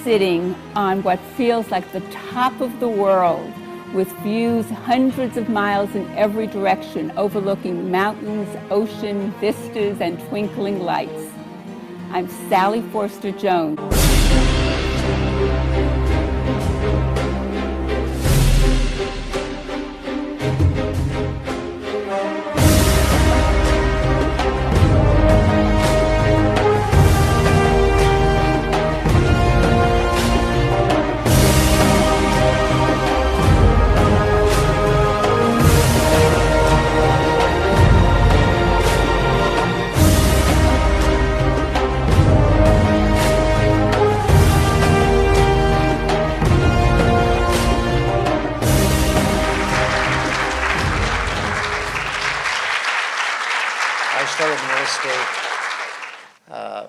sitting on what feels like the top of the world, with views hundreds of miles in every direction, overlooking mountains, ocean, vistas, and twinkling lights. I'm Sally Forster Jones.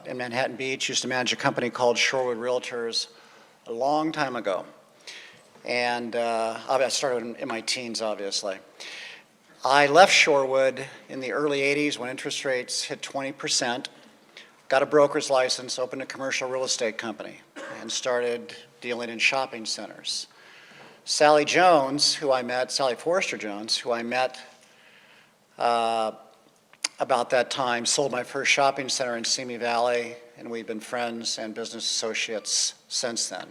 In Manhattan Beach, used to manage a company called Shorewood Realtors a long time ago. And I started in my teens, obviously. I left Shorewood in the early 80s when interest rates hit 20%, got a broker's license, opened a commercial real estate company, and started dealing in shopping centers. Sally Jones, who I met, Sally Forster Jones, who I met about that time, sold my first shopping center in Simi Valley, and we've been friends and business associates since then.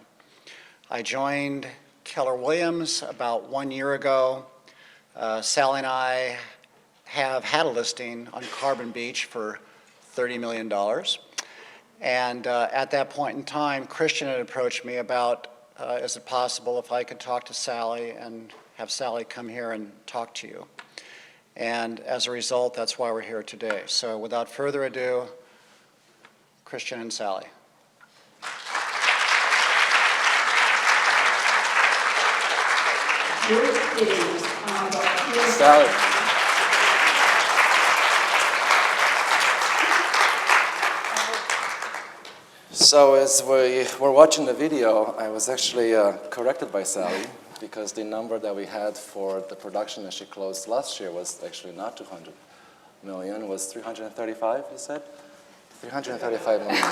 I joined Keller Wiliams about 1 year ago. Sally and I have had a listing on Carbon Beach for $30 million. And at that point in time, Cristian had approached me about, is it possible if I could talk to Sally and have Sally come here and talk to you? And as a result, that's why we're here today. So without further ado, Cristian and Sally. Sally. So as we were watching the video, I was actually corrected by Sally, because the number that we had for the production that she closed last year was actually not 200 million, it was 335, you said? 335 million.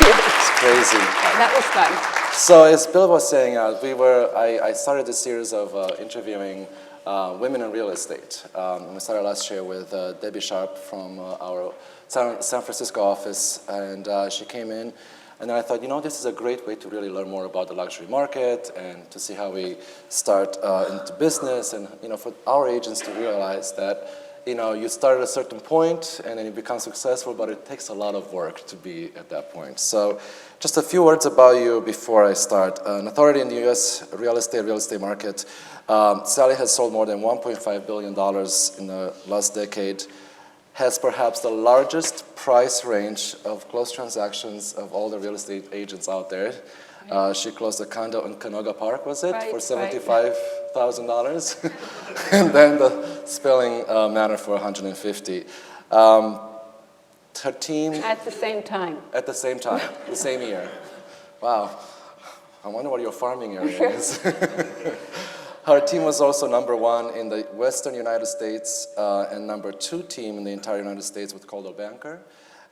It's crazy. That was fun. So as Bill was saying, I started a series of interviewing women in real estate. And we started last year with Debbie Sharp from our San Francisco office, and she came in. And then I thought, this is a great way to really learn more about the luxury market and to see how we start into business, and for our agents to realize that you start at a certain point and then you become successful, but it takes a lot of work to be at that point. So just a few words about you before I start. An authority in the U.S. real estate market. Sally has sold more than $1.5 billion in the last decade. Has perhaps the largest price range of closed transactions of all the real estate agents out there. She closed a condo in Canoga Park, was it? Right, for $75,000. And then the Spelling Manor for $150,000. Her team... At the same time. At the same time, the same year. Wow. I wonder what your farming area is. Her team was also #1 in the Western United States and #2 team in the entire United States with Coldwell Banker.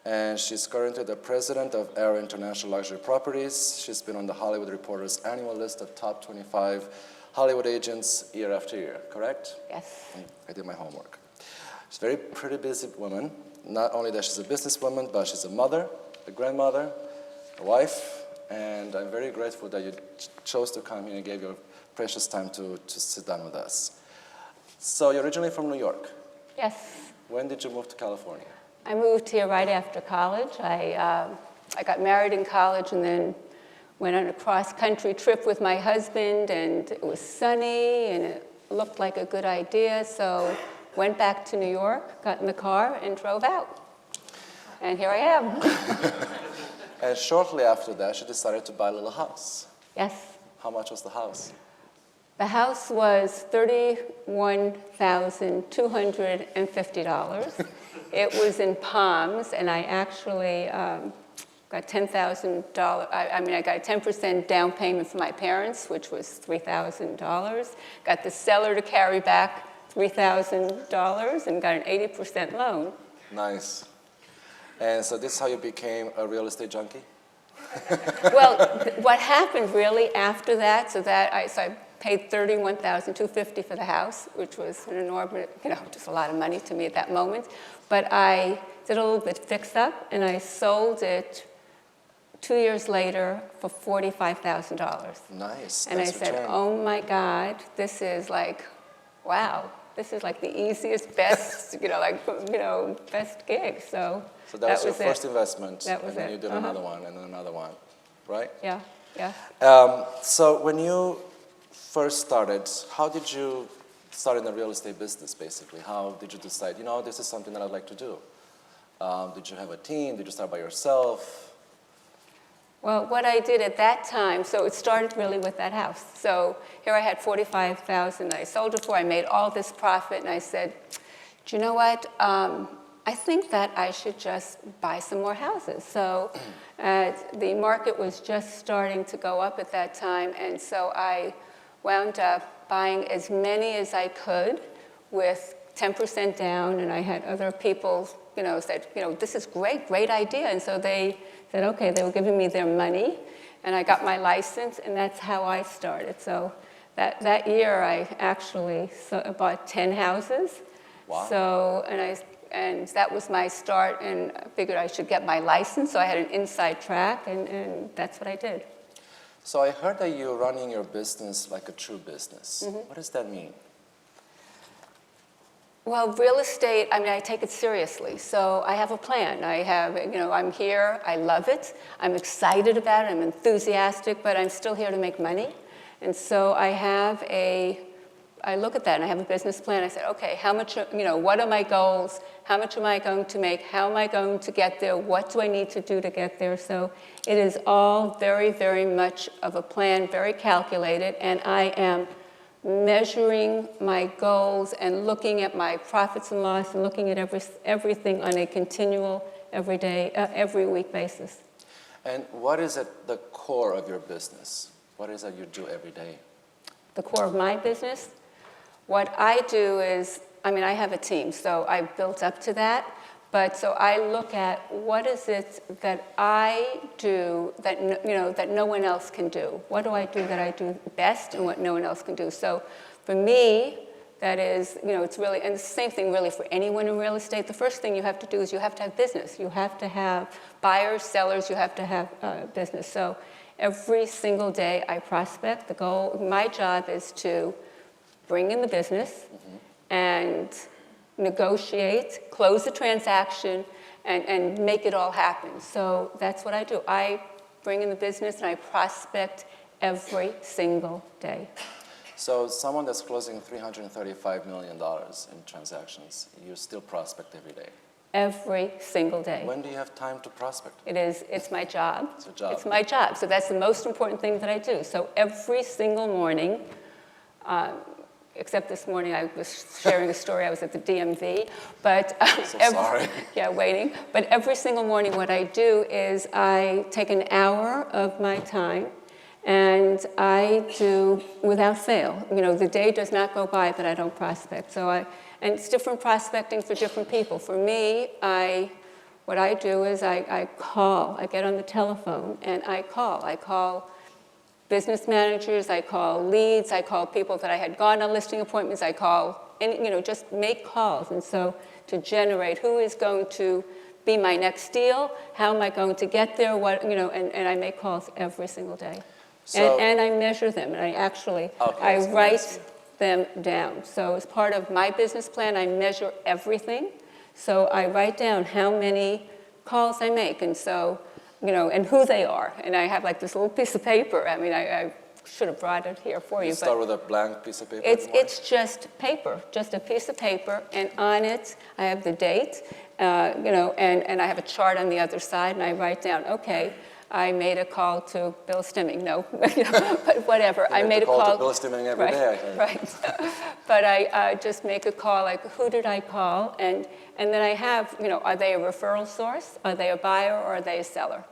And she's currently the president of Aero International Luxury Properties. She's been on the Hollywood Reporter's annual list of top 25 Hollywood agents year after year, correct? Yes. I did my homework. She's a very pretty busy woman. Not only that she's a businesswoman, but she's a mother, a grandmother, a wife, and I'm very grateful that you chose to come here and gave your precious time to sit down with us. So you're originally from New York? Yes. When did you move to California? I moved here right after college. I got married in college and then went on a cross-country trip with my husband, and it was sunny and it looked like a good idea, so went back to New York, got in the car, and drove out. And here I am. And shortly after that, she decided to buy a little house. Yes. How much was the house? The house was $31,250. It was in Palms, and I actually got $10,000. I got a 10% down payment from my parents, which was $3,000. Got the seller to carry back $3,000 and got an 80% loan. Nice. And so this is how you became a real estate junkie? Well, what happened really after that, so I paid $31,250 for the house, which was an enormous, just a lot of money to me at that moment. But I did a little bit fix-up, and I sold it 2 years later for $45,000. Nice. And I Nice said, return. oh my God, this is like, wow, this is like the easiest, best, best gig. So that was your it. first investment, That was and then it. you did another one, and then another one, right? Yeah, yeah. So when you first started, how did you start in the real estate business, basically? How did you decide, this is something that I'd like to do? Did you have a team? Did you start by yourself? Well, what I did at that time, so it started really with that house. So here I had $45,000 I sold it for. I made all this profit, and I said, do you know what? I think that I should just buy some more houses. So the market was just starting to go up at that time, and so I wound up buying as many as I could with 10% down, and I had other people, said, this is great idea. And so they said, okay, they were giving me their money, and I got my license, and that's how I started. So that year, I actually bought 10 houses. Wow. So, and that was my start, and I figured I should get my license, so I had an inside track, and that's what I did. So I heard that you're running your business like a true business. Mm-hmm. What does that mean? Well, real estate, I take it seriously. So I have a plan. I'm here, I love it, I'm excited about it, I'm enthusiastic, but I'm still here to make money. And so I look at that and I have a business plan. I said, okay, how much, what are my goals? How much am I going to make? How am I going to get there? What do I need to do to get there? So it is all very, very much of a plan, very calculated, and I am measuring my goals and looking at my profits and loss and looking at everything on a continual, every day, every week basis. And what is at the core of your business? What is it you do every day? The core of my business, what I do is, I have a team, so I've built up to that. But so I look at what is it that I do that no one else can do. What do I do that I do best and what no one else can do? So for me, that is, it's really, and it's the same thing really for anyone in real estate. The first thing you have to do is you have to have business. You have to have buyers, sellers, you have to have business. So every single day I prospect. My job is to bring in the business and negotiate, close the transaction, and make it all happen. So that's what I do. I bring in the business and I prospect every single day. So someone that's closing $335 million in transactions, you still prospect every day? Every single day. When do you have time to prospect? It's my job. It's your job. It's my job. So that's the most important thing that I do. So every single morning, except this morning I was sharing a story, I was at the DMV, but sorry. Yeah, waiting. But every single morning what I do is I take an hour of my time and I do without fail. The day does not go by that I don't prospect. And it's different prospecting for different people. For me, what I do is I call, I get on the telephone and I call. I call business managers, I call leads, I call people that I had gone on listing appointments, I call, just make calls. And so to generate who is going to be my next deal, how am I going to get there, and I make calls every single day. And I measure them, and I write them down. So as part of my business plan, I measure everything. So I write down how many calls I make, and so and who they are. And I have like this little piece of paper. I should have brought it here for you. You start with a blank piece of paper? It's just paper, just a piece of paper. And on it, I have the date, and I have a chart on the other side. And I write down, okay, I made a call to Bill Stimming. No, but whatever. I made a call to Bill Stimming every day, I think. Right. But I just make a call, like, who did I call? And then I have, are they a referral source? Are they a buyer or are they a seller?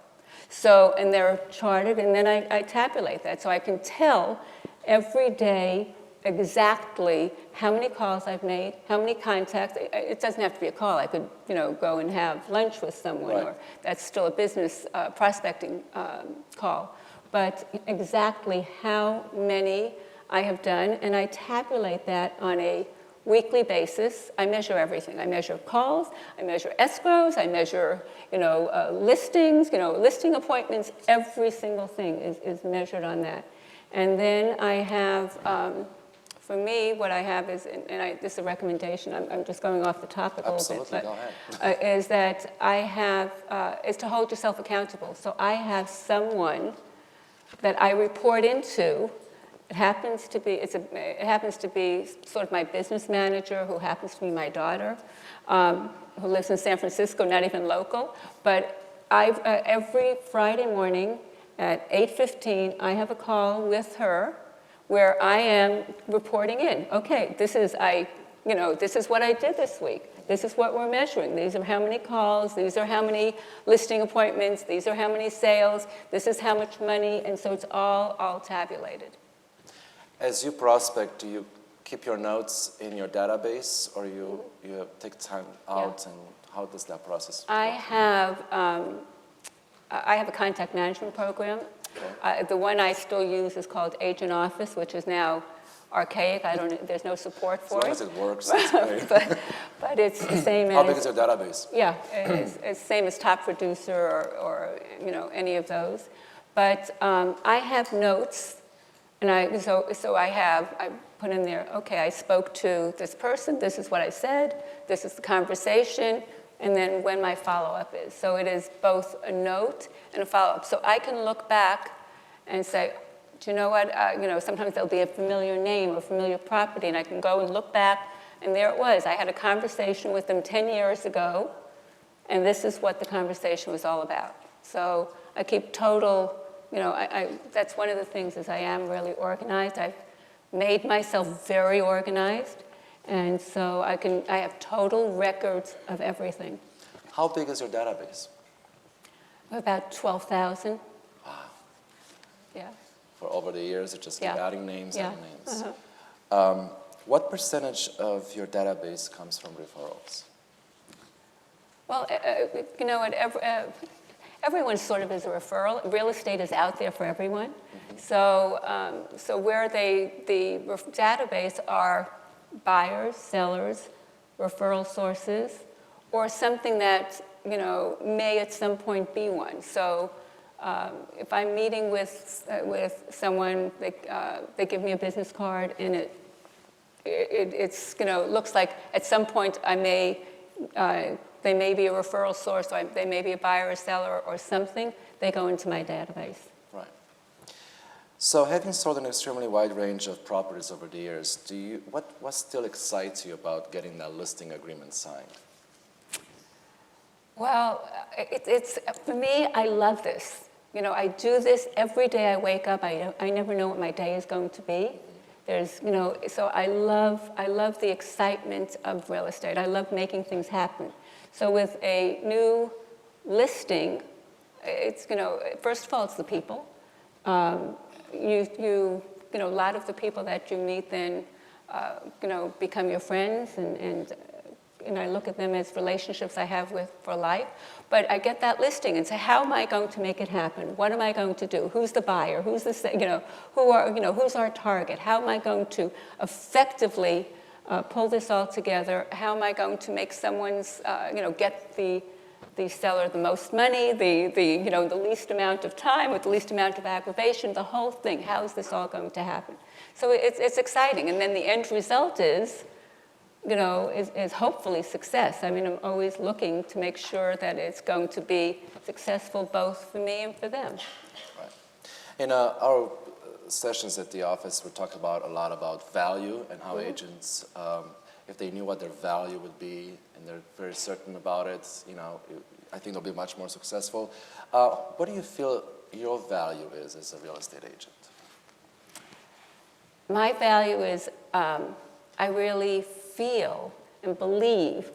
So, and they're charted, and then I tabulate that. So I can tell every day exactly how many calls I've made, how many contacts. It doesn't have to be a call. I could, go and have lunch with someone, Right. or that's still a business prospecting call. But exactly how many I have done, and I tabulate that on a weekly basis. I measure everything. I measure calls, I measure escrows, I measure, listings, listing appointments. Every single thing is measured on that. And then I have, for me, what I have is, this is a recommendation, I'm just going off the topic a little bit. Absolutely, go ahead. Is that I have, is to hold yourself accountable. So I have someone that I report into. It happens to be sort of my business manager, who happens to be my daughter, who lives in San Francisco, not even local. But every Friday morning at 8:15, I have a call with her where I am reporting in. Okay, this is what I did this week. This is what we're measuring. These are how many calls. These are how many listing appointments. These are how many sales. This is how much money. And so it's all tabulated. As you prospect, do you keep your notes in your database, or you take time out, and how does that process work? I have a contact management program. Okay. The one I still use is called Agent Office, which is now archaic. There's no support for it. As long as it works, it's great. but it's the same How as... big is your database? Yeah, it's the same as Top Producer or any of those. But I have notes, and I put in there, okay, I spoke to this person, this is what I said, this is the conversation, and then when my follow-up is. So it is both a note and a follow-up. So I can look back and say, do you know what, sometimes there'll be a familiar name or familiar property, and I can go and look back, and there it was. I had a conversation with them 10 years ago, and this is what the conversation was all about. So I keep total... that's one of the things, is I am really organized. I've made myself very organized, and so I have total records of everything. How big is your database? About 12,000. Wow. Yeah. For over the years, it just keep adding names, Yeah. adding names. What percentage of your database comes from referrals? Well, everyone sort of is a referral. Real estate is out there for everyone. Mm-hmm. So where the database are buyers, sellers, referral sources, or something that may at some point be one. So if I'm meeting with someone, they give me a business card, and it's looks like at some point they may be a referral source, or they may be a buyer or seller or something. They go into my database. Right. So having sold an extremely wide range of properties over the years, what still excites you about getting that listing agreement signed? Well, it's for me, I love this. I do this every day I wake up. I never know what my day is going to be. There's, so I love the excitement of real estate. I love making things happen. So with a new listing, it's, first of all, it's the people. A lot of the people that you meet then, become your friends, and I look at them as relationships I have for life. But I get that listing and say, how am I going to make it happen? What am I going to do? Who's the buyer? Who's the, who's our target? How am I going to effectively pull this all together? How am I going to make someone's, get the seller the most money, the least amount of time with the least amount of aggravation, the whole thing? How is this all going to happen? So it's exciting. And then the end result is hopefully success. I mean, I'm always looking to make sure that it's going to be successful both for me and for them. Right. In our sessions at the office, we talk a lot about value and how agents, if they knew what their value would be and they're very certain about it, I think they'll be much more successful. What do you feel your value is as a real estate agent? My value is I really feel and believe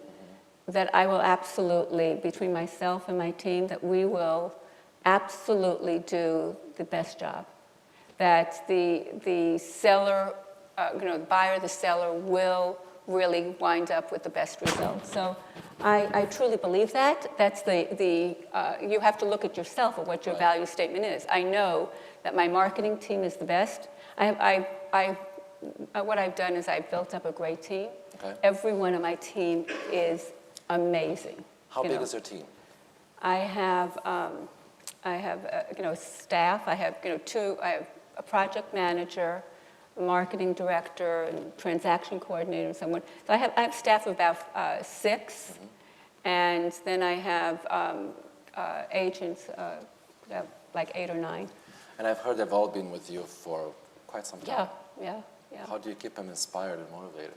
that I will absolutely, between myself and my team, that we will absolutely do the best job. That the seller the buyer, the seller will really wind up with the best result. So I truly believe that. That's you have to look at yourself at what your value statement is. I know that my marketing team is the best. What I've done is I've built up a great team. Okay. Every one of my team is amazing. How big is your team? I have staff. I have I have a project manager, a marketing director, and transaction coordinator, and someone. So I have staff of about 6, and then I have agents, like 8 or 9. And I've heard they've all been with you for quite some time. Yeah. How do you keep them inspired and motivated?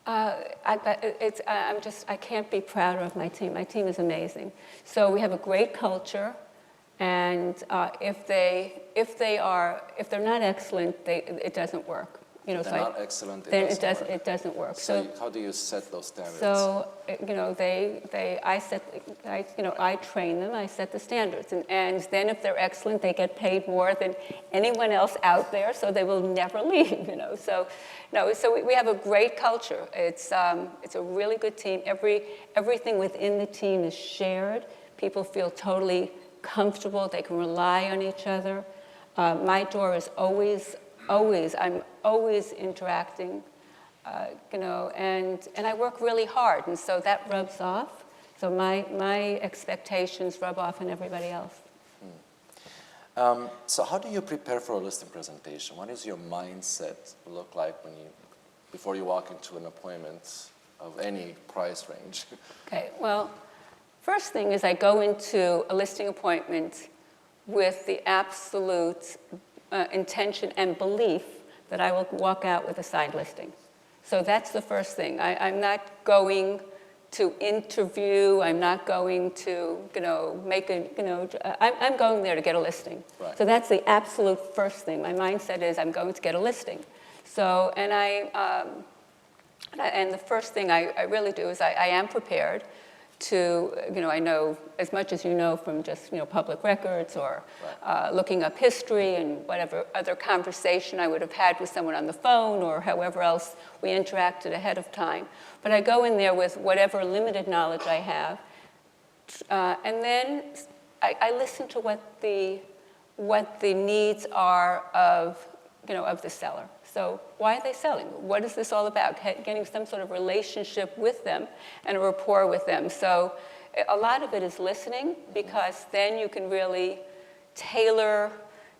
I can't be prouder of my team. My team is amazing. So we have a great culture, and if they're not excellent, it doesn't work. If they're not excellent, it doesn't work. So how do you set those standards? So I train them. I set the standards, and then if they're excellent, they get paid more than anyone else out there, so they will never leave. So we have a great culture. It's a really good team. Everything within the team is shared. People feel totally comfortable. They can rely on each other. My door is I'm always interacting, and I work really hard, and so that rubs off. So my expectations rub off on everybody else. So how do you prepare for a listing presentation? What does your mindset look like before you walk into an appointment of any price range? Okay, well, first thing is I go into a listing appointment with the absolute intention and belief that I will walk out with a signed listing. So that's the first thing. I'm not going to interview. I'm not going to, I'm going there to get a listing. Right. So that's the absolute first thing. My mindset is I'm going to get a listing. So, and the first thing I really do is I am prepared to, I know as much as you know from just, public records or looking up history and whatever other conversation I would have had with someone on the phone or however else we interacted ahead of time. But I go in there with whatever limited knowledge I have, and then I listen to what the needs are of the seller. So why are they selling? What is this all about? Getting some sort of relationship with them and a rapport with them. So a lot of it is listening, because then you can really tailor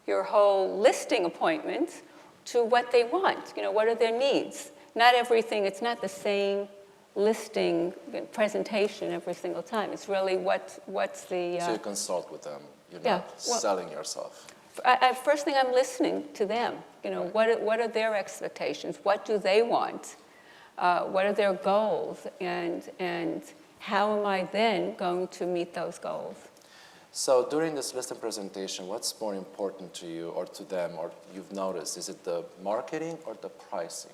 your whole listing appointment to what they want. What are their needs? Not everything, it's not the same listing presentation every single time. It's really what's the... So you consult with them. You're not selling yourself. First thing, I'm listening to them. What are their expectations? What do they want? What are their goals? And how am I then going to meet those goals? So during this listing presentation, what's more important to you or to them, or you've noticed? Is it the marketing or the pricing?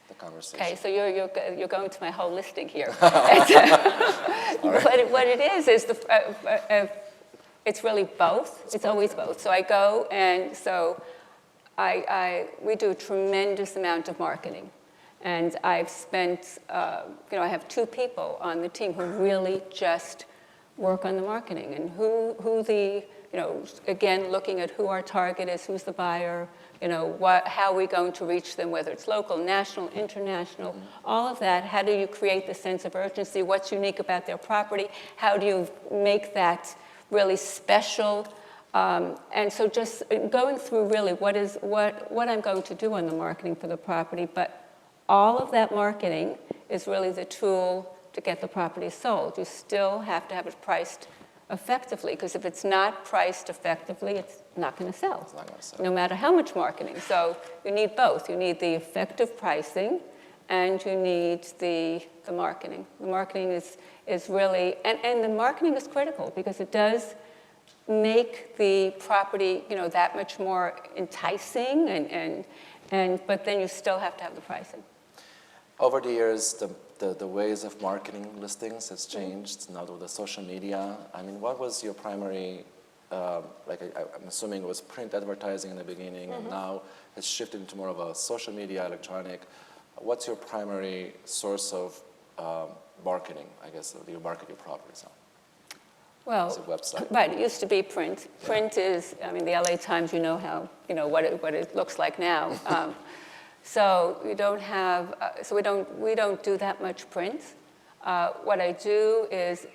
The conversation. Okay, so you're going to my whole listing here. What it is it's really both. It's always both. So I go, and so we do a tremendous amount of marketing. And I've spent, I have 2 people on the team who really just work on the marketing, and who the, again, looking at who our target is, who's the buyer, how are we going to reach them, whether it's local, national, international, all of that. How do you create the sense of urgency? What's unique about their property? How do you make that really special? And so just going through really what I'm going to do on the marketing for the property, but all of that marketing is really the tool to get the property sold. You still have to have it priced effectively, because if it's not priced effectively, it's not going to sell. It's not going to sell. No matter how much marketing. So you need both. You need the effective pricing, and you need the marketing. The marketing is really, and the marketing is critical, because it does make the property, that much more enticing, but then you still have to have the pricing. Over the years, the ways of marketing listings has changed. Now with the social media, what was your primary I'm assuming it was print advertising in the beginning, and now it's shifted into more of a social media, electronic. What's your primary source of marketing, I guess, that you market your properties on? Well, It's a website. right, it used to be print. Print is, I mean, the LA Times, you know how, what it looks like now. So we don't have, we don't do that much print. What I do is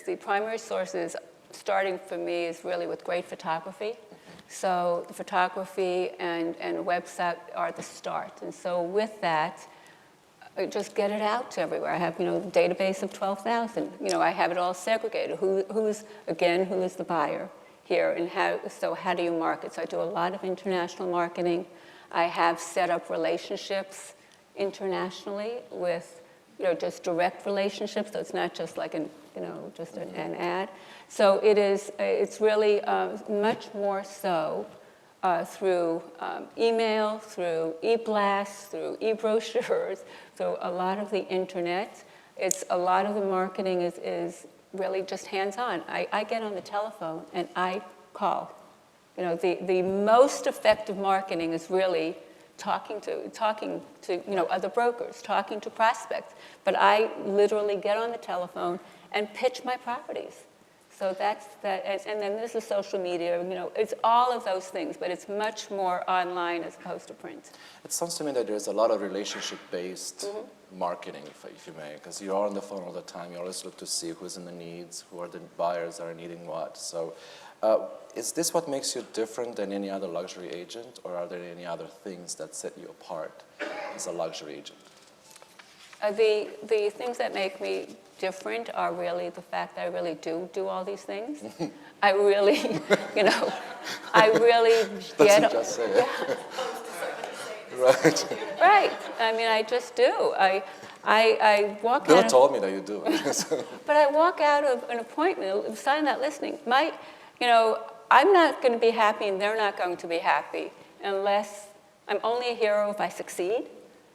the primary sources, starting for me, is really with great photography. So the photography and a website are the start. And so with that, I just get it out to everywhere. I have, a database of 12,000. I have it all segregated. Who is the buyer here, and how do you market? So I do a lot of international marketing. I have set up relationships internationally with, just direct relationships. So it's not just like an ad. So it's really much more so through email, through e-blasts, through e-brochures, through a lot of the internet. A lot of the marketing is really just hands-on. I get on the telephone and I call. The most effective marketing is really talking to other brokers, talking to prospects. But I literally get on the telephone and pitch my properties. So that's that, and then there's the social media, it's all of those things, but it's much more online as opposed to print. It sounds to me that there's a lot of relationship-based marketing, if you may, because you're on the phone all the time. You always look to see who's in the needs, who are the buyers that are needing what. So is this what makes you different than any other luxury agent, or are there any other things that set you apart as a luxury agent? The things that make me different are really the fact that I really do all these things. I really, I really get... That's just say it. Right. Right. I mean, I just do. I walk out... Bill told me that you do. But I walk out of an appointment, sign that listing. I'm not going to be happy and they're not going to be happy unless I'm only a hero if I succeed,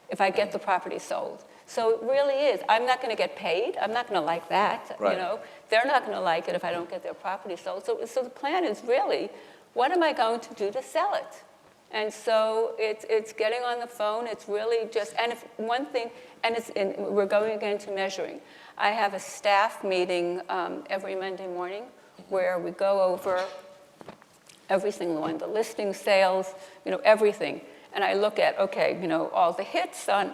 if I get the property sold. So it really is. I'm not going to get paid. I'm not going to like that. Right. They're not going to like it if I don't get their property sold. So the plan is really, what am I going to do to sell it? And so it's getting on the phone. It's really just, and if one thing, we're going again to measuring. I have a staff meeting every Monday morning where we go over every single one, the listing, sales, everything. And I look at, all the hits on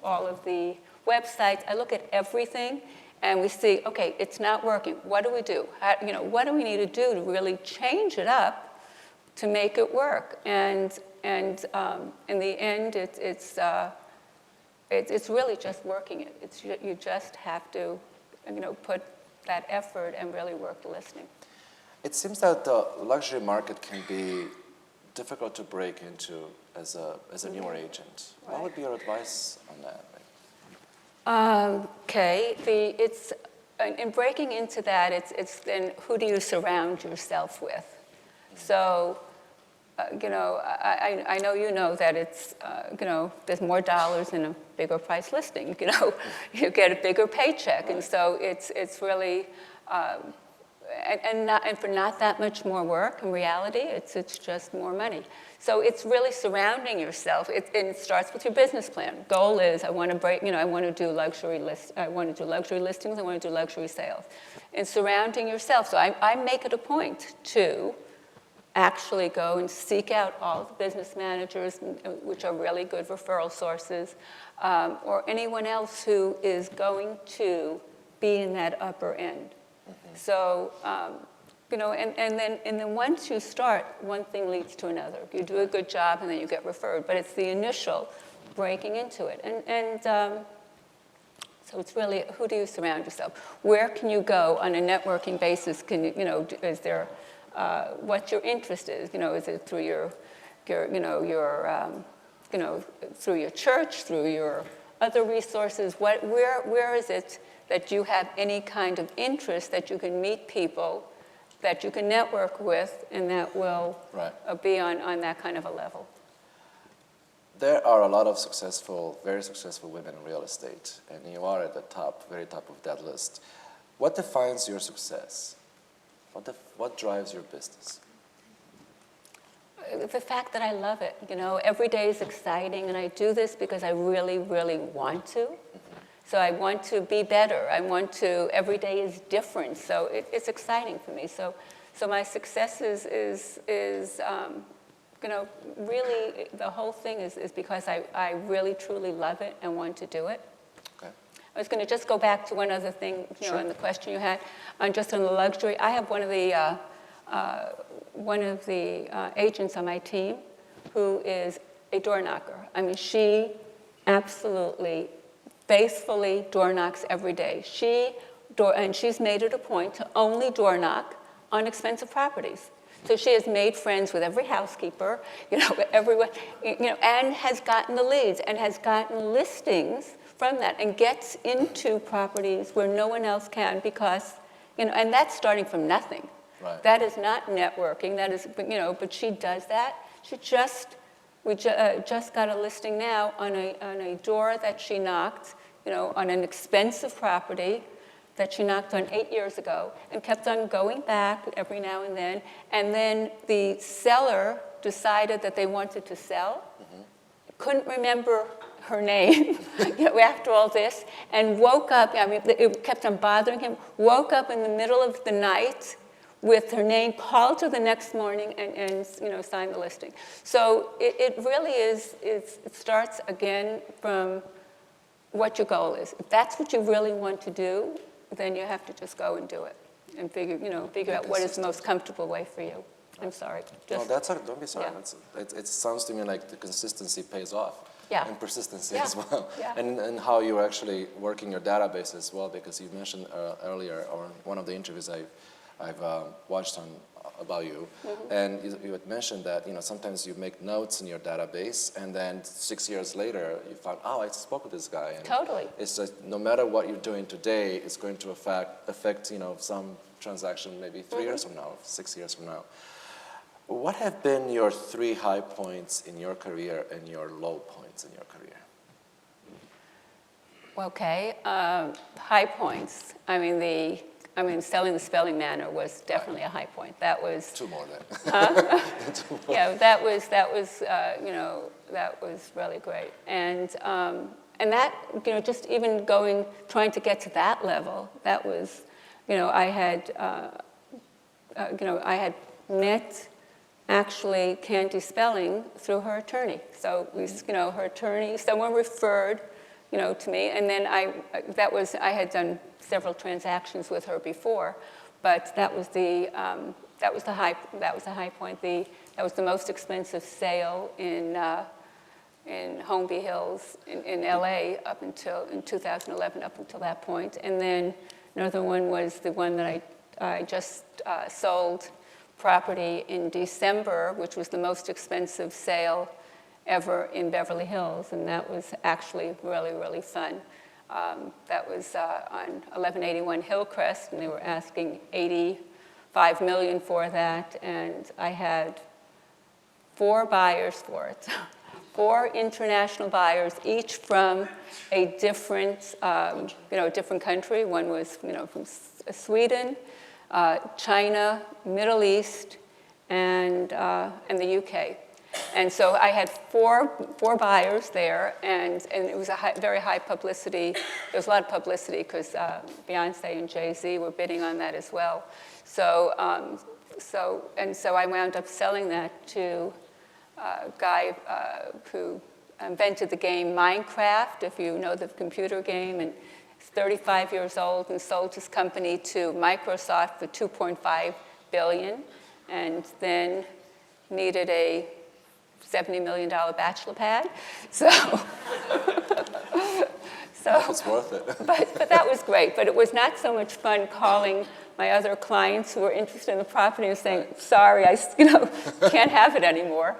all of the websites. I look at everything, and we see, okay, it's not working. What do we do? What do we need to do to really change it up to make it work? And in the end, it's really just working it. You just have to, put that effort and really work the listing. It seems that the luxury market can be difficult to break into as a newer agent. What would be your advice on that? Okay, in breaking into that, it's then who do you surround yourself with? So, I know you know that it's, there's more dollars in a bigger price listing. You get a bigger paycheck, right. And so it's really. And for not that much more work, in reality, it's just more money. So it's really surrounding yourself. It starts with your business plan. Goal is I want to break. I want to do luxury listings. I want to do luxury sales, and surrounding yourself. So I make it a point to actually go and seek out all the business managers, which are really good referral sources, or anyone else who is going to be in that upper end. So, and then once you start, one thing leads to another. You do a good job, and then you get referred. But it's the initial breaking into it. And so it's really, who do you surround yourself? Where can you go on a networking basis? Can you, is there, what your interest is? Is it through your through your church, through your other resources? Where is it that you have any kind of interest that you can meet people, that you can network with, and that will be on that kind of a level? There are a lot of very successful women in real estate, and you are at the top, very top of that list. What defines your success? What drives your business? The fact that I love it, you know, every day is exciting, and I do this because I really, really want to. So I want to be better. I want to, every day is different, so it's exciting for me. So my success is you know, really, the whole thing is because I really, truly love it and want to do it. Okay. I was going to just go back to one other thing, you know, on the question you had, just on the luxury. I have one of the agents on my team who is a door knocker. I mean, she absolutely, faithfully door knocks every day. And she's made it a point to only door knock on expensive properties. So she has made friends with every housekeeper, you know, everyone, you know, and has gotten the leads and has gotten listings from that and gets into properties where no one else can because, you know, and that's starting from nothing. Right. That is not networking. That is, you know, but she does that. We just got a listing now on a door that she knocked, you know, on an expensive property that she knocked on 8 years ago and kept on going back every now and then. And then the seller decided that they wanted to sell, couldn't remember her name, you know, after all this, and woke up, I mean, it kept on bothering him, woke up in the middle of the night with her name, called her the next morning and you know, signed the listing. So it really is, it starts again from what your goal is. If that's what you really want to do, then you have to just go and do it and figure out what is the most comfortable way for you. I'm sorry. No, don't be sorry. Yeah. It sounds to me like the consistency pays off. Yeah. And persistency Yeah. as well. Yeah. And how you're actually working your database as well, because you mentioned earlier, or one of the interviews I've watched about you, and you had mentioned that, you know, sometimes you make notes in your database, and then 6 years later you found, oh, I spoke with this guy. And Totally. it's just, no matter what you're doing today, it's going to affect you know, some transaction maybe 3 years from now, 6 years from now. What have been your 3 high points in your career and your low points in your career? Okay, high points. I mean, selling the Spelling Manor was definitely a high point. That was 2 more then. yeah, that was you know, that was really great. And that, you know, just even trying to get to that level, that was, you know, I had met actually Candy Spelling through her attorney. So you know, her attorney, someone referred, you know, to me, and then I had done several transactions with her before, but that was the high point. That was the most expensive sale in Holmby Hills in LA in 2011 up until that point. And then another one was the one that I just sold property in December, which was the most expensive sale ever in Beverly Hills, and that was actually really, really fun. That was on 1181 Hillcrest, and they were asking $85 million for that, and I had 4 buyers for it. 4 international buyers, each from a different, you know, different country. One was, you know, from Sweden, China, Middle East, and the UK. And so I had four buyers there, and it was very high publicity. There was a lot of publicity because Beyonce and Jay-Z were bidding on that as well. So I wound up selling that to a guy who invented the game Minecraft, if you know the computer game, and he's 35 years old and sold his company to Microsoft for $2.5 billion, and then needed a $70 million bachelor pad. So It's worth it. but that was great. But it was not so much fun calling my other clients who were interested in the property and saying, sorry, I can't have it anymore.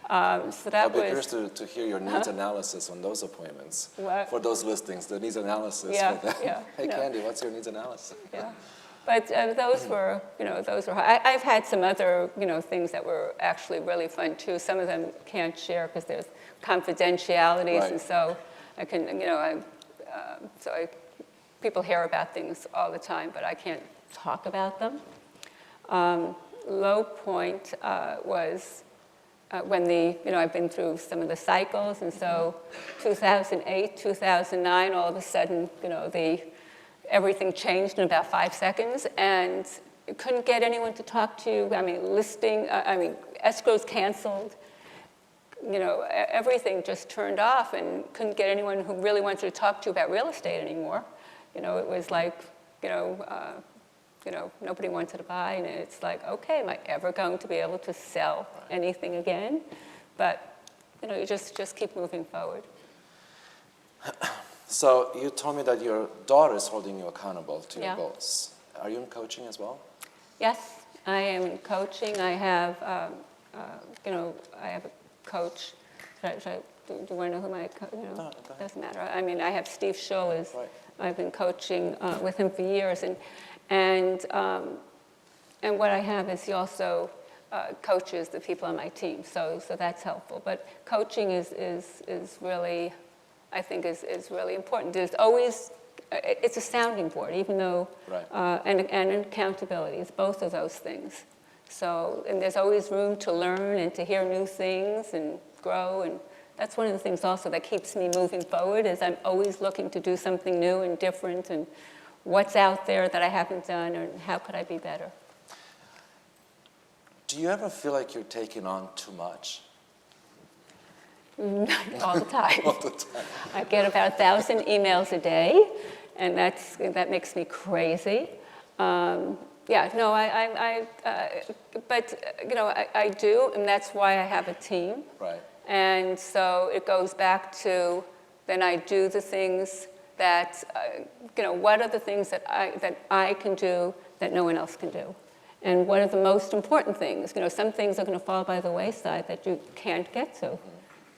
So that I'd be was... curious to hear your needs analysis on those appointments. What? For those listings, the needs analysis. Yeah, for that. yeah. Hey, No. Candy, what's your needs analysis? Yeah. But those were, I've had some other, things that were actually really fun too. Some of them can't share because there's confidentialities, Right. and so I can, people hear about things all the time, but I can't talk about them. Low point was when I've been through some of the cycles, and so 2008, 2009, all of a sudden, everything changed in about 5 seconds, and you couldn't get anyone to talk to you. I mean, escrows canceled. Everything just turned off, and couldn't get anyone who really wanted to talk to you about real estate anymore. It was like, nobody wanted to buy, and it's like, okay, am I ever going to be able to sell anything again? But, you just keep moving forward. So you told me that your daughter is holding you accountable to your Yeah. goals. Are you in coaching as well? Yes, I am in coaching. I have, I have a coach. Do you want to know who my coach? No, go ahead. Doesn't matter. I mean, I have Steve Schull. Right. I've been coaching with him for years, and what I have is he also coaches the people on my team. So that's helpful. But coaching is really, I think, is really important. There's always, it's a sounding board, even though, Right. and accountability. It's both of those things. So, and there's always room to learn and to hear new things and grow, and that's one of the things also that keeps me moving forward, is I'm always looking to do something new and different, and what's out there that I haven't done, and how could I be better? Do you ever feel like you're taking on too much? All the time. All the time. I get about 1,000 emails a day, and that makes me crazy. I do, and that's why I have a team. Right. And so it goes back to, then I do the things that, what are the things that I can do that no one else can do? And what are the most important things? Some things are going to fall by the wayside that you can't get to.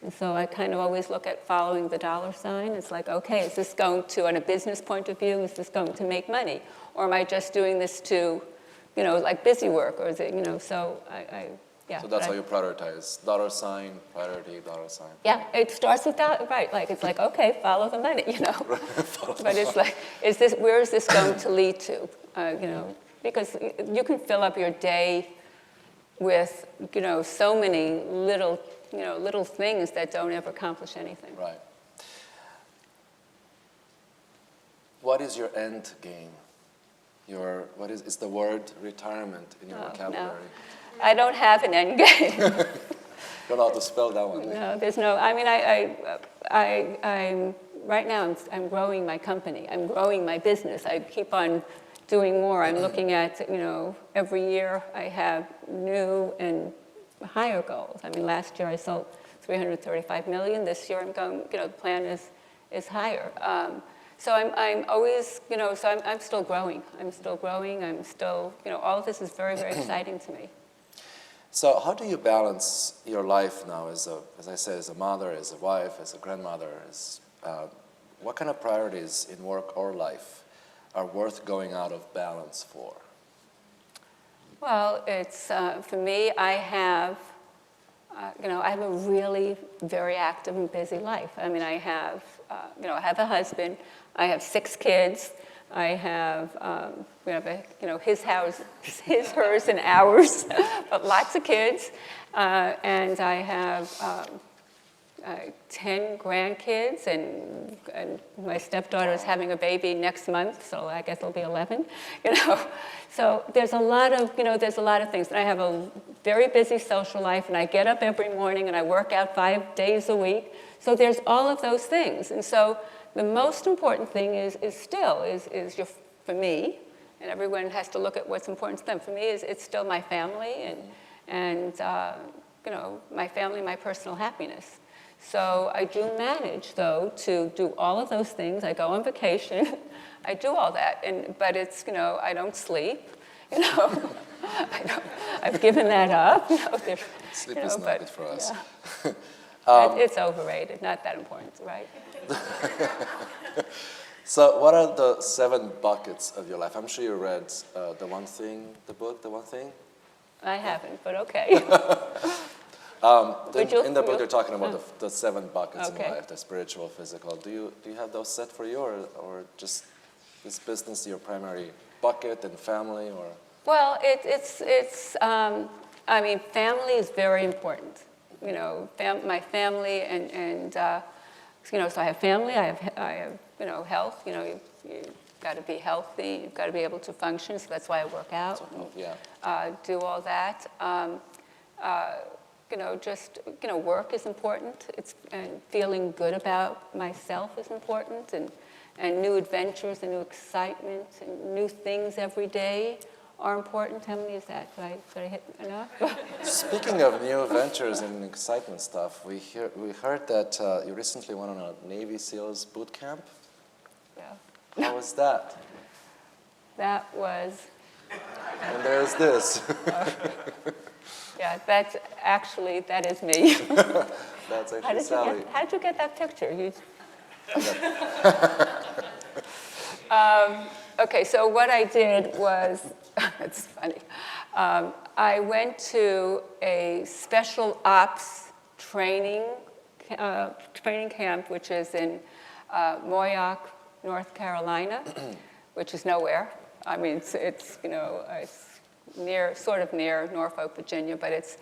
And so I kind of always look at following the dollar sign. It's like, okay, is this going to, on a business point of view, is this going to make money? Or am I just doing this to, like busy work? Or is it, so yeah. So that's how you prioritize. Dollar sign, priority, dollar sign. Yeah, it starts with that, right? Like, it's like, okay, follow the money, But it's like, where is this going to lead to? Because you can fill up your day with, so many little things that don't ever accomplish anything. Right. What is your end game? Is the word retirement in your vocabulary? No. I don't have an end game. Don't know how to spell that one. No, there's no. I mean, I'm right now. I'm growing my company. I'm growing my business. I keep on doing more. I'm looking at, every year I have new and higher goals. I mean, last year I sold $335 million. This year I'm going. The plan is higher. So I'm always, so I'm still growing. I'm still growing. I'm still, all of this is very, very exciting to me. So how do you balance your life now as I say, as a mother, as a wife, as a grandmother? What kind of priorities in work or life are worth going out of balance for? Well, it's, for me, I have a really very active and busy life. I mean, I have a husband. I have 6 kids. I have, we have his house, his, hers, and ours, but lots of kids. And I have 10 grandkids, and my stepdaughter is having a baby next month, so I guess it'll be 11. So there's a lot of, there's a lot of things. And I have a very busy social life, and I get up every morning and I work out 5 days a week. So there's all of those things, and so the most important thing is for me, and everyone has to look at what's important to them. For me, it's still my family and my family, my personal happiness. So I do manage, though, to do all of those things. I go on vacation. I do all that, but it's, I don't sleep. I've given that up. Sleep is not good for us. Yeah. It's overrated. Not that important, right? So what are the 7 buckets of your life? I'm sure you read The One Thing, the book, The One Thing? I haven't, but okay. In the book, they're talking about the 7 buckets in Okay. life, the spiritual, physical. Do you have those set for you, or just this business your primary bucket and family, or? Well, I mean, family is very important. You know, my family and you know, so I have family, I have, you know, health. You know, you've got to be healthy, you've got to be able to function, so that's why I work out, do all that. You know, just, you know, work is important. And feeling good about myself is important, and new adventures and new excitement and new things every day are important. How many is that? Did I hit enough? Speaking of new adventures and excitement stuff, we heard that you recently went on a Navy SEALs boot camp. Yeah. How was that? That was... And there's this. Yeah, that is me. That's actually Sally. How did you get that picture? Okay, so what I did was, it's funny. I went to a special ops training camp, which is in Moyock, North Carolina, which is nowhere. I mean, it's you know, it's sort of near Norfolk, Virginia, but it's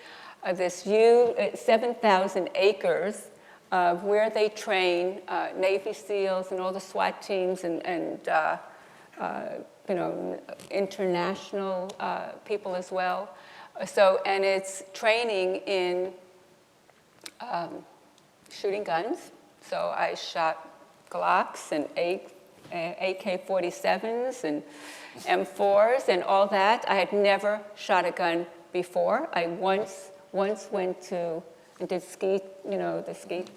this 7,000 acres of where they train Navy SEALs and all the SWAT teams and you know, international people as well. So, and it's training in shooting guns. So I shot Glocks and AK-47s and M4s and all that. I had never shot a gun before. I once went to and did skeet, you know, the skeet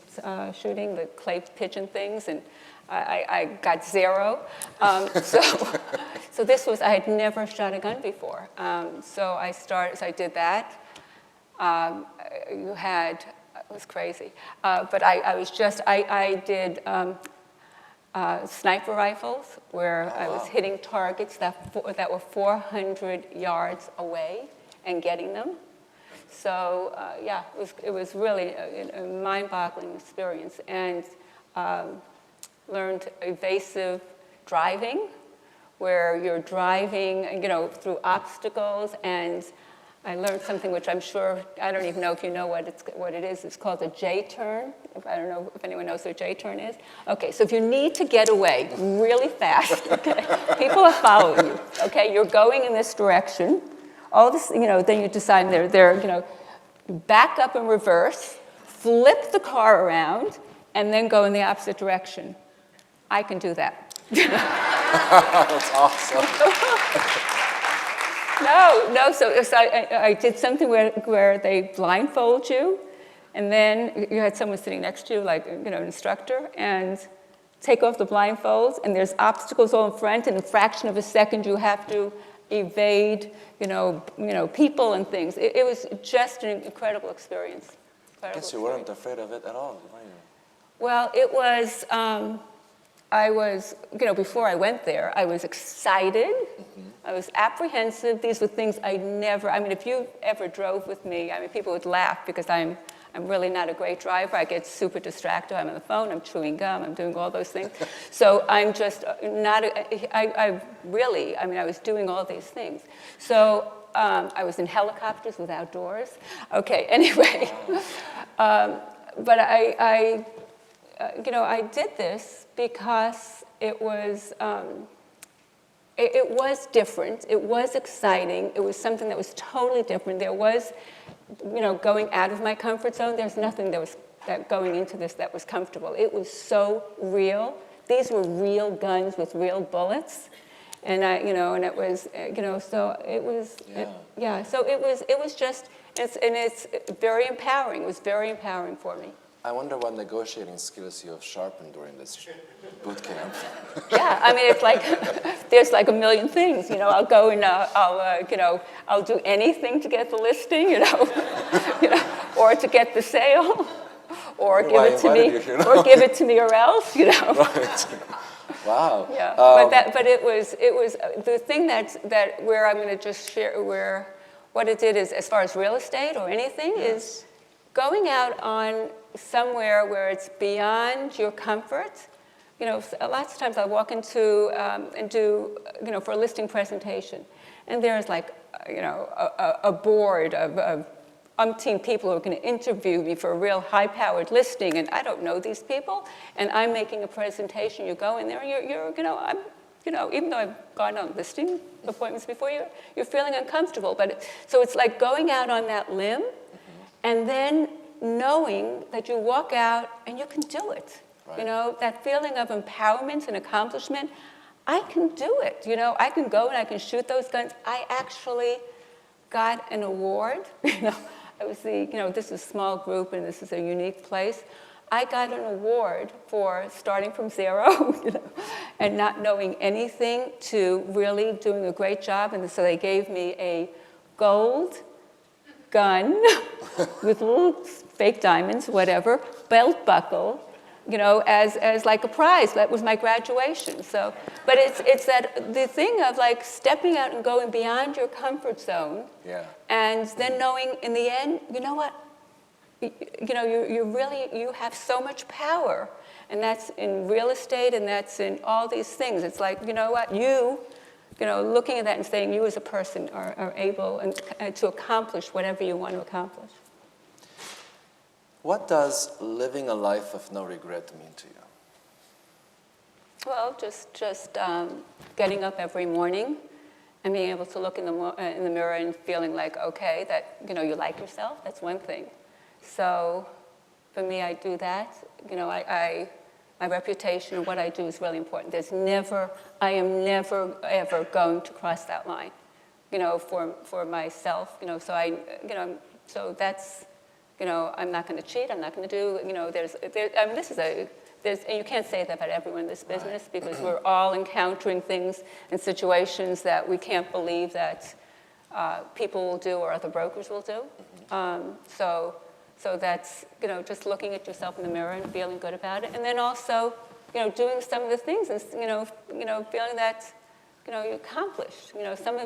shooting, the clay pigeon things, and I got 0. So this was, I had never shot a gun before. So I did that. It was crazy. But I did sniper rifles where I was hitting targets that were 400 yards away and getting them. So yeah, it was really a mind-boggling experience, and learned evasive driving, where you're driving, you know, through obstacles. And I learned something which I'm sure, I don't even know if you know what it is. It's called a J-turn. I don't know if anyone knows what a J-turn is. Okay, so if you need to get away really fast, okay, people are following you, okay, you're going in this direction. All this, you know, then you decide they're, you know, back up and reverse, flip the car around, and then go in the opposite direction. I can do that. That's awesome. No. So I did something where they blindfold you, and then you had someone sitting next to you, like, you know, an instructor, and take off the blindfolds, and there's obstacles all in front. In a fraction of a second, you have to evade, you know, people and things. It was just an incredible experience. I guess you weren't afraid of it at all, were you? Well, it was. I was, you know, before I went there, I was excited. Mm-hmm. I was apprehensive. These were things I mean, if you ever drove with me, I mean, people would laugh because I'm really not a great driver. I get super distracted. I'm on the phone, I'm chewing gum, I'm doing all those things. So I'm just not, I was doing all these things. So I was in helicopters without doors. Okay, anyway. But you know, I did this because it was different. It was exciting. It was something that was totally different. There was, you know, going out of my comfort zone. There's nothing that going into this that was comfortable. It was so real. These were real guns with real bullets, and it was, you know, so it was, So it was just, it's very empowering. It was very empowering for me. I wonder what negotiating skills you have sharpened during this boot camp. Yeah, I mean, it's like, there's like a million things, you know. I'll go and I'll do anything to get the listing, you know, or to get the sale, or give it to me, or give it to me, or else, you know. Right. Wow. Yeah, but it was the thing that where I'm going to just share where what it did is, as far as real estate or anything, is going out on somewhere where it's beyond your comfort. You know, lots of times I'll walk into and do, you know, for a listing presentation, and there's like a board of umpteen people who are going to interview me for a real high-powered listing, and I don't know these people, and I'm making a presentation. You go in there, and even though I've gone on listing appointments before, you're feeling uncomfortable. So it's like going out on that limb, and then knowing that you walk out and you can do it. Right. That feeling of empowerment and accomplishment. I can do it. I can go and I can shoot those guns. I actually got an award. I was this is a small group and this is a unique place. I got an award for starting from zero, and not knowing anything to really doing a great job. And so they gave me a gold gun with little fake diamonds, whatever, belt buckle, as like a prize. That was my graduation. So, but it's that the thing of like stepping out and going beyond your comfort zone, and then knowing in the end, you know what, you have so much power, and that's in real estate, and that's in all these things. It's like, you know what, looking at that and saying you as a person are able to accomplish whatever you want to accomplish. What does living a life of no regret mean to you? Well, just getting up every morning and being able to look in the mirror and feeling like, okay, that you like yourself. That's one thing. So, for me, I do that. My reputation and what I do is really important. I am never ever going to cross that line, for myself. So that's. I'm not going to cheat. I'm not going to do. And you can't say that about everyone in this business, because we're all encountering things and situations that we can't believe that people will do or other brokers will do. So that's just looking at yourself in the mirror and feeling good about it, and then also doing some of the things and feeling that you accomplished some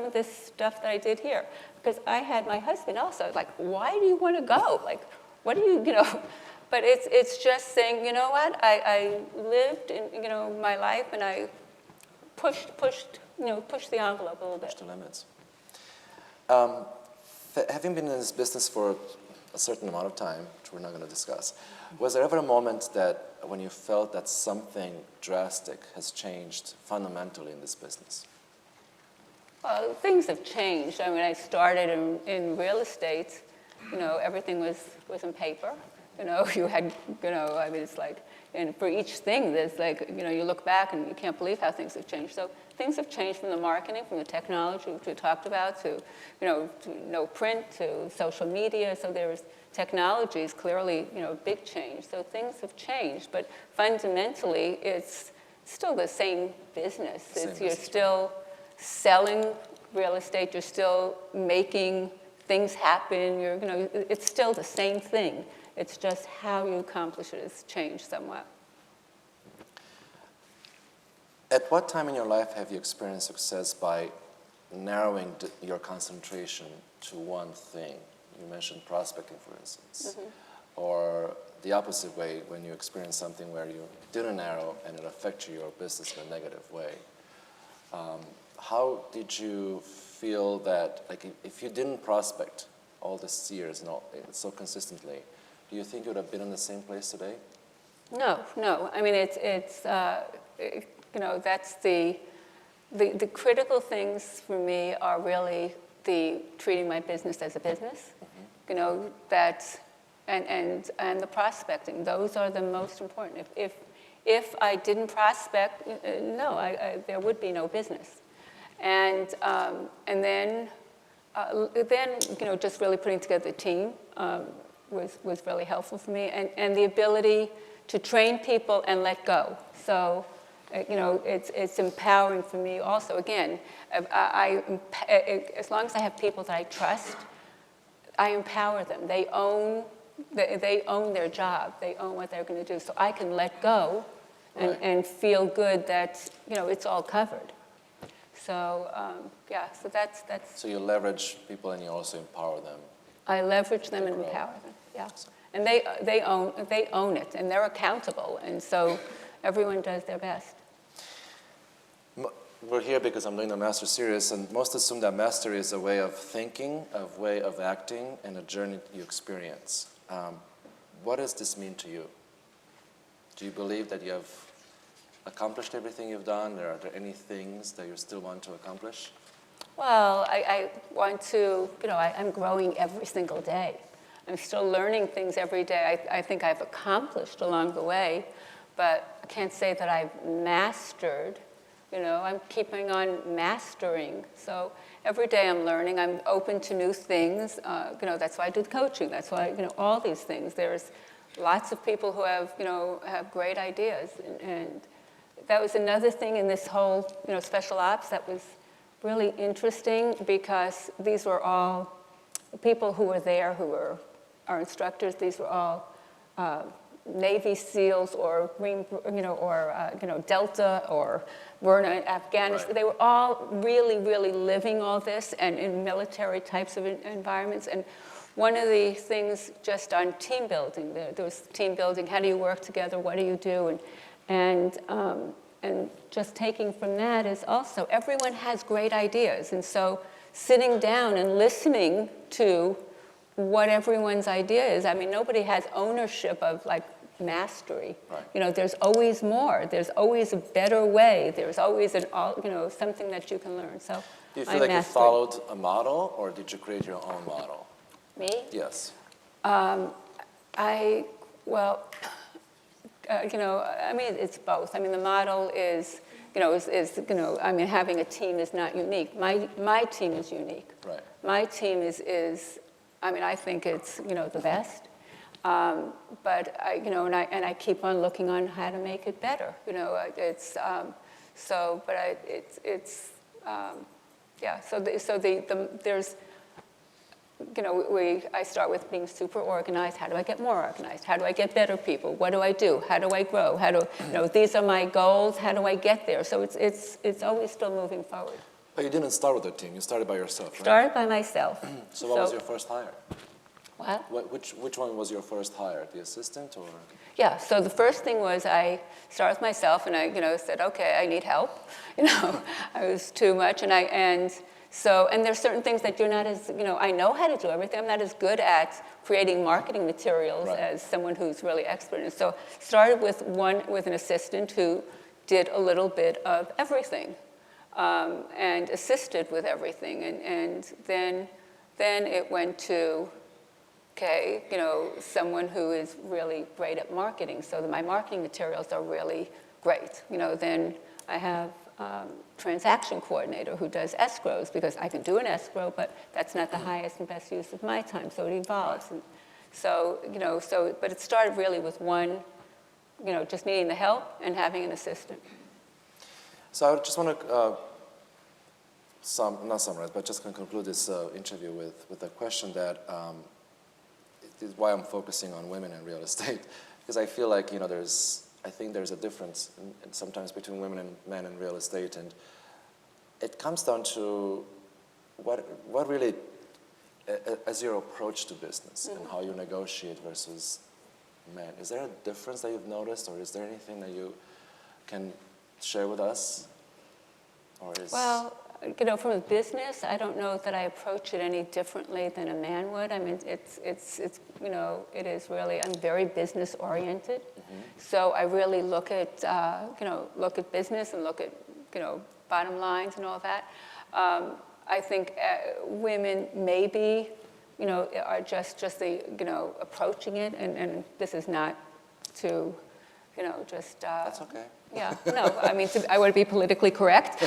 of this stuff that I did here. Because I had my husband also, like, why do you want to go? Like, what do you, But it's just saying, you know what? I lived in, my life, and I pushed the envelope a little bit. Pushed the limits. Having been in this business for a certain amount of time, which we're not going to discuss, was there ever a moment that when you felt that something drastic has changed fundamentally in this business? Well, things have changed. I mean, I started in real estate, everything was in paper. You had, it's like, and for each thing, there's like, you look back and you can't believe how things have changed. So things have changed from the marketing, from the technology, which we talked about, to, no print, to social media. So there's technology is clearly, a big change. So things have changed, but fundamentally, it's still the same business. You're still selling real estate. You're still making things happen. It's still the same thing. It's just how you accomplish it has changed somewhat. At what time in your life have you experienced success by narrowing your concentration to one thing? You mentioned prospecting, for instance. Mm-hmm. Or the opposite way, when you experience something where you didn't narrow and it affected your business in a negative way. How did you feel that, like, if you didn't prospect all these years and so consistently, do you think you would have been in the same place today? No. I mean, that's the critical things for me are really the treating my business as a business, mm-hmm. That, and the prospecting. Those are the most important. If I didn't prospect, there would be no business. And then just really putting together the team was really helpful for me, and the ability to train people and let go. So, it's empowering for me also. Again, as long as I have people that I trust, I empower them. They own their job. They own what they're going to do. So I can let go and feel good that, it's all covered. So, so that's... So you leverage people and you also empower them. I leverage them and empower them, yeah. And they own it, and they're accountable, and so everyone does their best. we're here because I'm doing the master series, and most assume that mastery is a way of thinking, a way of acting, and a journey you experience. What does this mean to you? Do you believe that you have accomplished everything you've done? Are there any things that you still want to accomplish? Well, I want to, I'm growing every single day. I'm still learning things every day. I think I've accomplished along the way, but I can't say that I've mastered. I'm keeping on mastering. So every day I'm learning. I'm open to new things. That's why I do coaching. That's why, all these things. There's lots of people who have, have great ideas. And that was another thing in this whole, special ops that was really interesting, because these were all people who were there, who were our instructors. These were all Navy SEALs or Green, Delta or were in Afghanistan. Right. They were all really, really living all this and in military types of environments. And one of the things just on team building, there was team building. How do you work together? What do you do? And just taking from that is also everyone has great ideas. And so sitting down and listening to what everyone's idea is. I mean, nobody has ownership of like mastery. Right. There's always more. There's always a better way. There's always something that you can learn. So Do you feel like you followed a model, or did you create your own model? Me? Yes. It's both. I mean, the model is, having a team is not unique. My team is unique. Right. My team is I think it's, the best. But I keep on looking on how to make it better. There's, I start with being super organized. How do I get more organized? How do I get better people? What do I do? How do I grow? These are my goals. How do I get there? So it's always still moving forward. But you didn't start with a team. You started by yourself, right? Started by myself. So what was your first hire? What? Which one was your first hire? The assistant or? Yeah, so the first thing was I started with myself, and I said, okay, I need help. I was too much, and there's certain things that you're not as, I know how to do everything. I'm not as good at creating marketing materials Right. as someone who's really expert. And so started with an assistant who did a little bit of everything, and assisted with everything. And then it went to, someone who is really great at marketing. So my marketing materials are really great. Then I have transaction coordinator who does escrows, because I can do an escrow, but that's not the highest and best use of my time, so it evolves. And so, but it started really with one, just needing the help and having an assistant. So I just want to, not summarize, but just conclude this interview with a question that is why I'm focusing on women in real estate, because I feel like, I think there's a difference sometimes between women and men in real estate, and it comes down to what really, as your approach to business and how you negotiate versus men. Is there a difference that you've noticed, or is there anything that you can share with us? Well, from a business, I don't know that I approach it any differently than a man would. I mean, it is really, I'm very business oriented. Mm-hmm. So I really look at business and look at, bottom lines and all that. I think women maybe, are just the, approaching it, and this is not to, That's okay. Yeah, no, I mean, I want to be politically correct,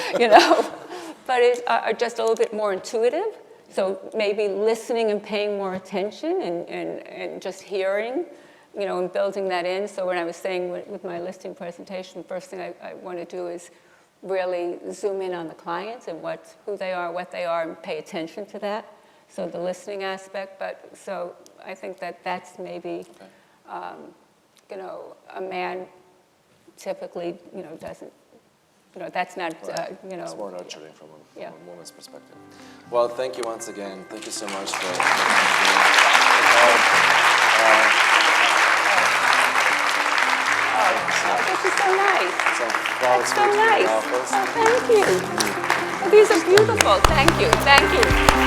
but are just a little bit more intuitive. So maybe listening and paying more attention and just hearing, and building that in. So when I was saying with my listing presentation, first thing I want to do is really zoom in on the clients and who they are, what they are, and pay attention to that. So the listening aspect, so I think that's maybe, a man typically, doesn't, that's not, Right. It's more nurturing from a woman's perspective. Well, thank you once again. Thank you so much for This is so nice. So flowers So for you to nice. offer. Oh, thank you. Oh, these are beautiful. Thank you. Thank you.